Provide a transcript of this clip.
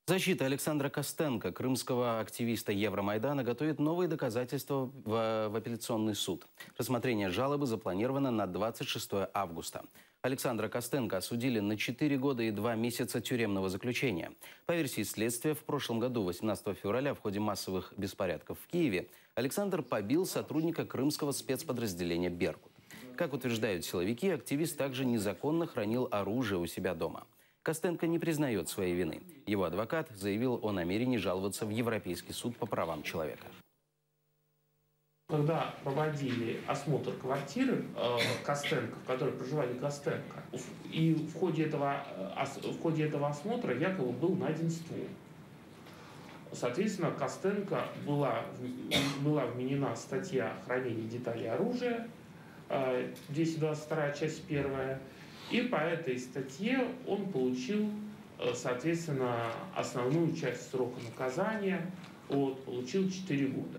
Защита Александра Костенко, крымского активиста Евромайдана, готовит новые доказательства в апелляционный суд. Рассмотрение жалобы запланировано на 26 августа. Александра Костенко осудили на 4 года и 2 месяца тюремного заключения. По версии следствия, в прошлом году, 18 февраля, в ходе массовых беспорядков в Киеве, Александр побил сотрудника крымского спецподразделения «Беркут». Как утверждают силовики, активист также незаконно хранил оружие у себя дома. Костенко не признает своей вины. Его адвокат заявил о намерении жаловаться в Европейский суд по правам человека. Когда проводили осмотр квартиры Костенко, в которой проживали Костенко, и в ходе этого осмотра якобы был найден ствол. Соответственно, Костенко была вменена статья «Хранение деталей оружия», 222 часть 1. И по этой статье он получил, соответственно, основную часть срока наказания, получил 4 года.